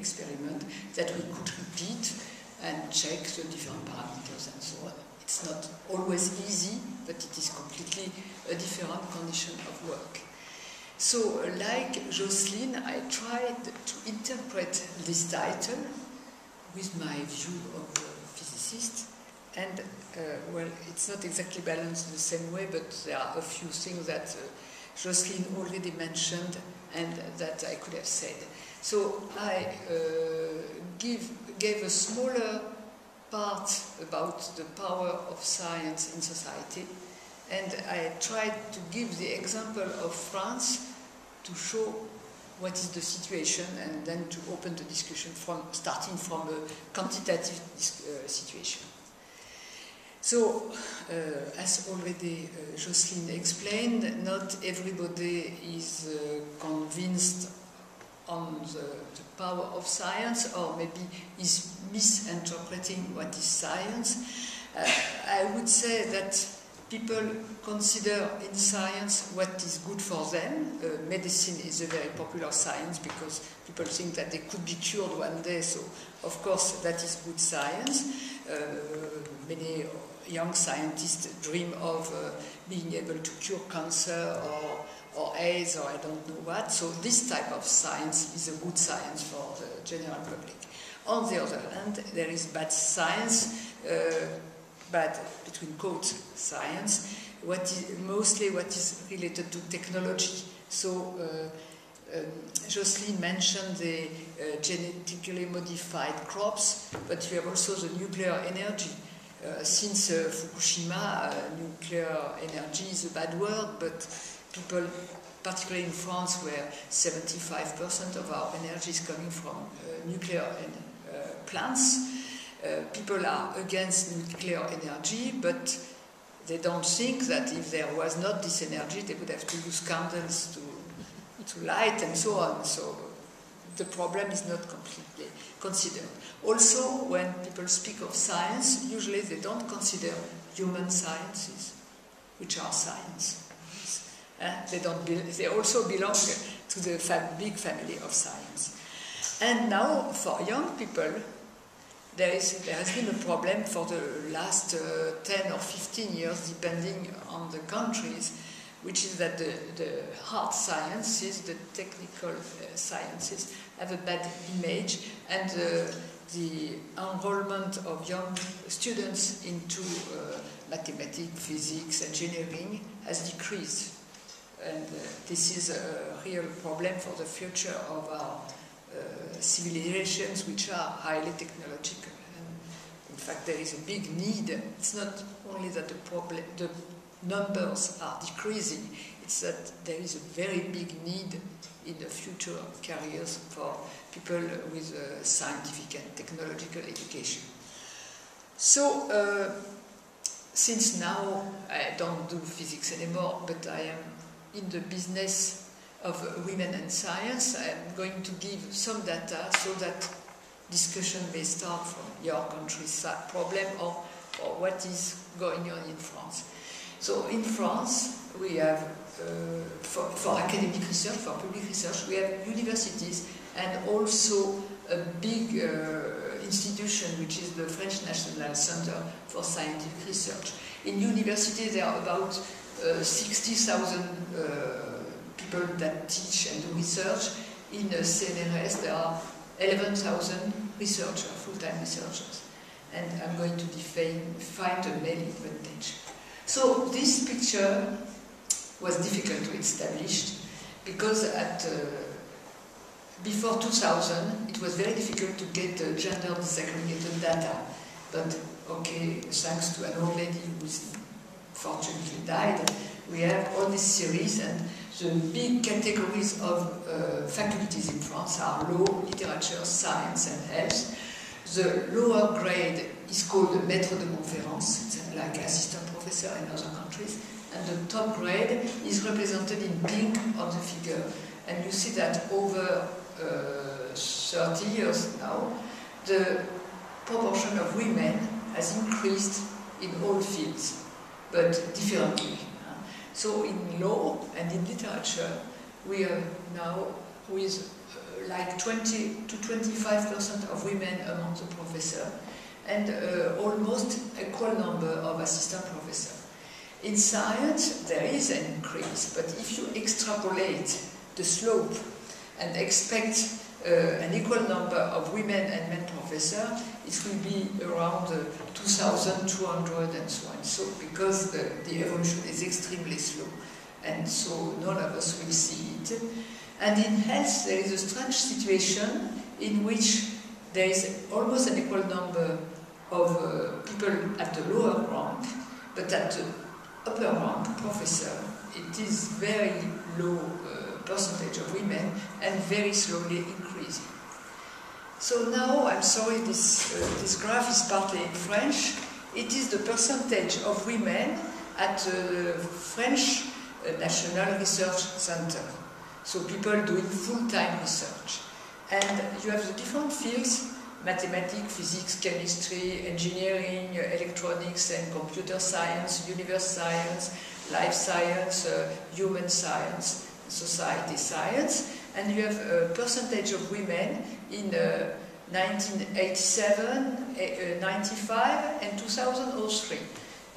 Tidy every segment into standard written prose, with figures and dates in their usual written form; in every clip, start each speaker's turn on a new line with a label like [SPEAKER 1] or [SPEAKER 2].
[SPEAKER 1] experiment that we could repeat and check the different parameters and so on. It's not always easy, but it is completely a different condition of work. So, like Jocelyne, I tried to interpret this title with my view of the physicist, and well, it's not exactly balanced the same way, but there are a few things that Jocelyne already mentioned and that I could have said. So I gave a smaller part about the power of science in society, and I tried to give the example of France to show what is the situation and then to open the discussion starting from a quantitative situation. So, as already Jocelyne explained, not everybody is convinced on the power of science, or maybe is misinterpreting what is science. I would say that people consider in science what is good for them. Medicine is a very popular science because people think that they could be cured one day, so of course that is good science. Many young scientists dream of being able to cure cancer or AIDS or I don't know what. So this type of science is a good science for the general public. On the other hand, there is bad science, bad between quotes science, mostly what is related to technology. So Jocelyne mentioned the genetically modified crops, but you have also the nuclear energy. Since Fukushima, nuclear energy is a bad word, but people, particularly in France, where 75% of our energy is coming from nuclear plants, people are against nuclear energy, but they don't think that if there was not this energy, they would have to use candles to light and so on. So the problem is not completely considered. Also, when people speak of science, usually they don't consider human sciences, which are science. They also belong to the big family of science. And now, for young people, there has been a problem for the last 10 or 15 years, depending on the countries, which is that the hard sciences, the technical sciences, have a bad image, and the enrollment of young students into mathematics, physics, engineering has decreased. And this is a real problem for the future of our civilizations, which are highly technological. And in fact, there is a big need. It's not only that the numbers are decreasing, it's that there is a very big need in the future careers for people with scientific and technological education. So, since now I don't do physics anymore, but I am in the business of women and science, I am going to give some data so that discussion may start from your country's problem or what is going on in France. So in France, we have, for academic research, for public research, we have universities and also a big institution, which is the French National Center for Scientific Research. In universities, there are about 60,000 people that teach and do research. In CNRS, there are 11,000 researchers, full-time researchers. And I'm going to find a main advantage. So this picture was difficult to establish because before 2000 it was very difficult to get gender disaggregated data. But okay, thanks to an old lady who fortunately died, we have all this series, and the big categories of faculties in France are law, literature, science and health. The lower grade is called maître de conférence, it's like assistant professor in other countries, and the top grade is represented in pink on the figure. And you see that over 30 years now, the proportion of women has increased in all fields, but differently. So in law and in literature, we are now who is like 20 to 25% of women among the professors, and almost equal number of assistant professors. In science, there is an increase, but if you extrapolate the slope and expect an equal number of women and men professors, it will be around 2,200 and so on. So, because the evolution is extremely slow, and so none of us will see it. And in health, there is a strange situation in which there is almost an equal number of people at the lower rank, but at the upper rank, professor, it is very low percentage of women and very slowly increasing. So now, I'm sorry, this graph is partly in French. It is the percentage of women at the French National Research Center. So people doing full-time research. And you have the different fields: mathematics, physics, chemistry, engineering, electronics and computer science, universe science, life science, human science, society science. And you have a percentage of women in 1987, 95 and 2003.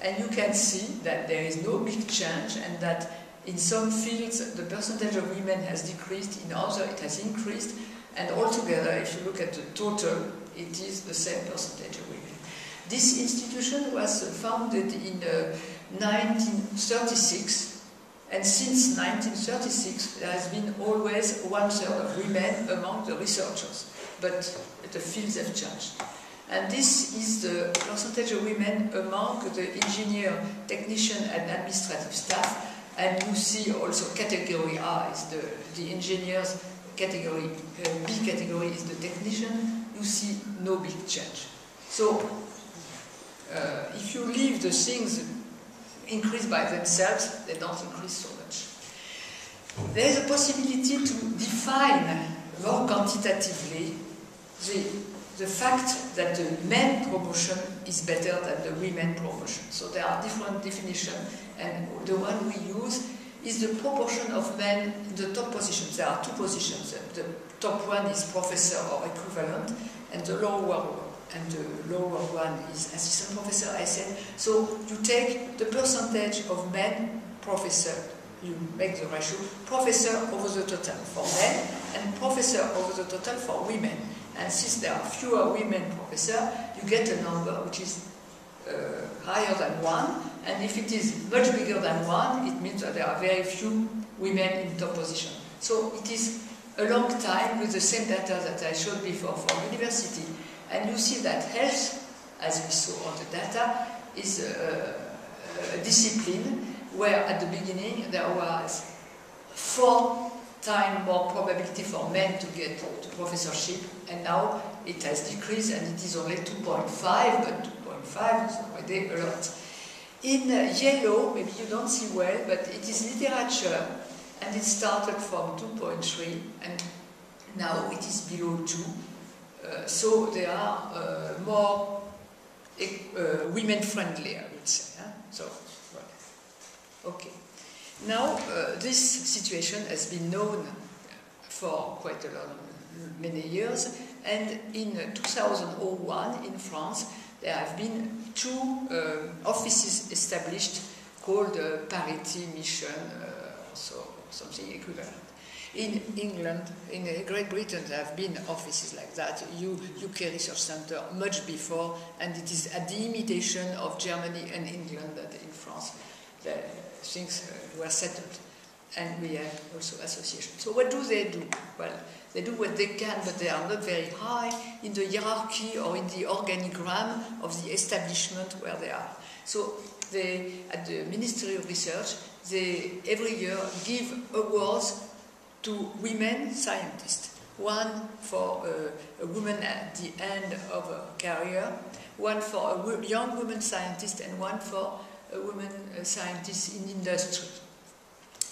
[SPEAKER 1] And you can see that there is no big change, and that in some fields the percentage of women has decreased, in others it has increased, and altogether, if you look at the total, it is the same percentage of women. This institution was founded in 1936, and since 1936 there has been always 1/3 of women among the researchers, but the fields have changed. And this is the percentage of women among the engineer, technician and administrative staff. And you see also category A is the engineers, category B category is the technician. You see no big change. So if you leave the things increase by themselves, they don't increase so much. There is a possibility to define more quantitatively the fact that the men promotion is better than the women promotion. So there are different definitions, and the one we use is the proportion of men in the top positions. There are two positions. The top one is professor or equivalent, and the lower one is assistant professor, I said. So you take the percentage of men professor, you make the ratio, professor over the total for men, and professor over the total for women. And since there are fewer women professors, you get a number which is higher than 1. And if it is much bigger than 1, it means that there are very few women in top position. So it is a long time with the same data that I showed before for university. And you see that health, as we saw on the data, is a discipline where at the beginning there was 4 times more probability for men to get to professorship, and now it has decreased and it is only 2.5, but 2.5 is already a lot. In yellow, maybe you don't see well, but it is literature, and it started from 2.3 and now it is below 2. So they are more women-friendly, I would say. Huh? So, well, okay. Now, this situation has been known for quite many years, and in 2001 in France, there have been 2 offices established called Parity Mission, so something equivalent. In England, in Great Britain, there have been offices like that, UK Research Center, much before, and it is at the imitation of Germany and England that in France the things were settled. And we have also associations. So what do? Well, they do what they can, but they are not very high in the hierarchy or in the organigram of the establishment where they are. So they, at the Ministry of Research, they every year give awards to women scientists. One for a woman at the end of her career, one for a young woman scientist, and one for a woman scientist in industry.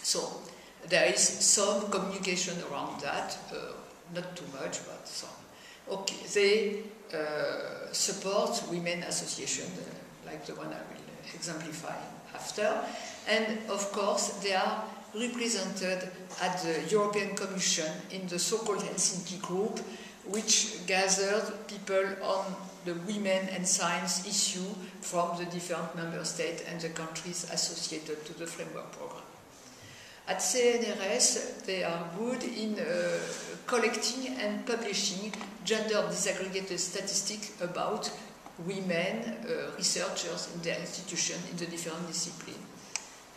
[SPEAKER 1] So there is some communication around that, not too much, but some. Okay, they support women associations like the one I will exemplify. after. And of course, they are represented at the European Commission in the so-called Helsinki Group, which gathered people on the women and science issue from the different member states and the countries associated to the framework program. At CNRS, they are good in collecting and publishing gender disaggregated statistics about women researchers in their institution in the different disciplines.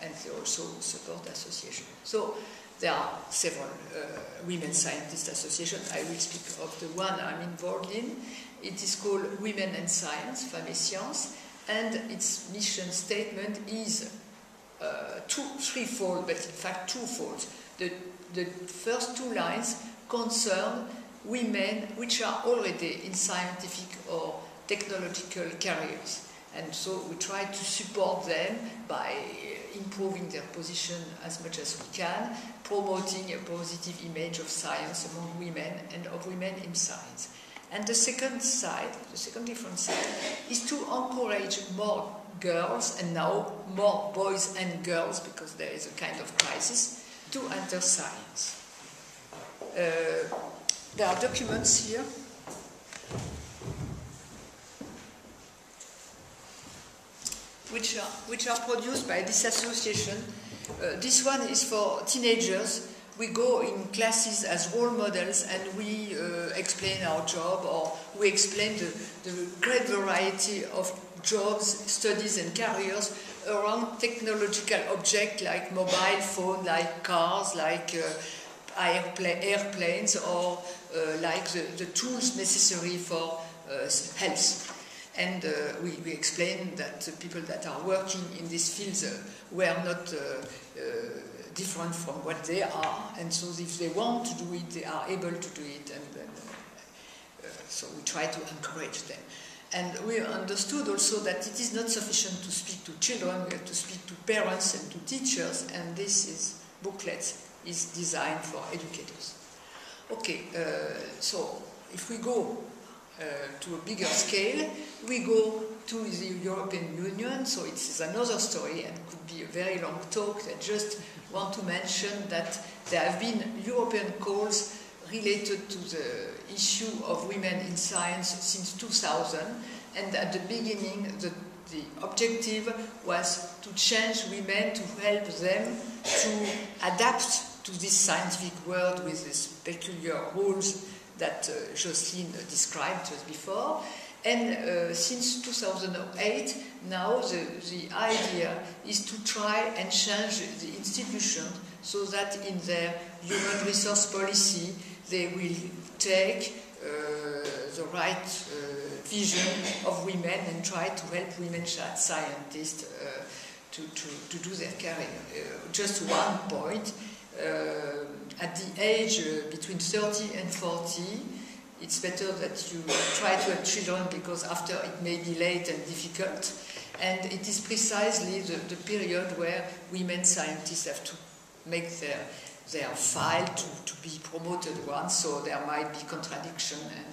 [SPEAKER 1] And they also support associations. So there are several women scientists associations. I will speak of the one I'm involved in. It is called Women and Science, Femmes et Sciences, and its mission statement is threefold, but in fact twofold. The first two lines concern women which are already in scientific or technological careers. And so we try to support them by improving their position as much as we can, promoting a positive image of science among women and of women in science. And the second side, the second different side, is to encourage more girls, and now more boys and girls, because there is a kind of crisis, to enter science. There are documents here. Which are produced by this association. This one is for teenagers. We go in classes as role models and we explain our job, or we explain the great variety of jobs, studies and careers around technological objects like mobile phone, like cars, like airplanes, or like the tools necessary for health. And we explain that people that are working in these fields were not different from what they are, and so if they want to do it, they are able to do it, and so we try to encourage them. And we understood also that it is not sufficient to speak to children, we have to speak to parents and to teachers, and this booklet is designed for educators. Okay, so if we go to a bigger scale, we go to the European Union, so it is another story and could be a very long talk. I just want to mention that there have been European calls related to the issue of women in science since 2000, and at the beginning the objective was to change women, to help them to adapt to this scientific world with these peculiar rules that Jocelyn described just before. And since 2008, now the idea is to try and change the institution so that in their human resource policy they will take the right vision of women and try to help women scientists to do their career. Just one point. At the age between 30 and 40, it's better that you try to have children, because after it may be late and difficult. And it is precisely the period where women scientists have to make their file to be promoted once, so there might be contradiction, and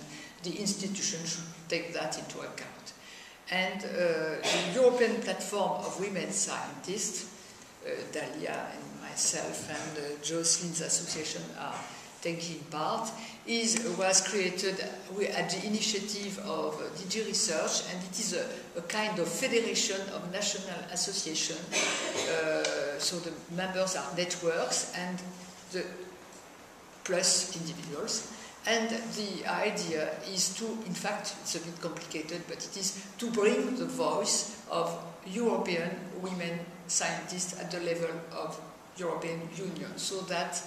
[SPEAKER 1] the institution should take that into account. And the European Platform of Women Scientists, Dalia and myself and Jocelyn's association are taking part, was created at the initiative of DG Research, and it is a kind of federation of national associations. So the members are networks and the plus individuals. And the idea is to, in fact, it's a bit complicated, but it is to bring the voice of European women scientists at the level of European Union, so that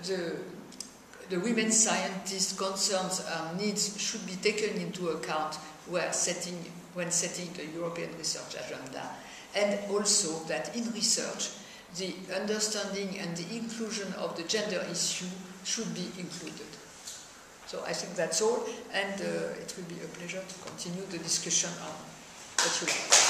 [SPEAKER 1] the women scientists' concerns and needs should be taken into account when setting the European research agenda, and also that in research the understanding and the inclusion of the gender issue should be included. So I think that's all, and it will be a pleasure to continue the discussion on what you like.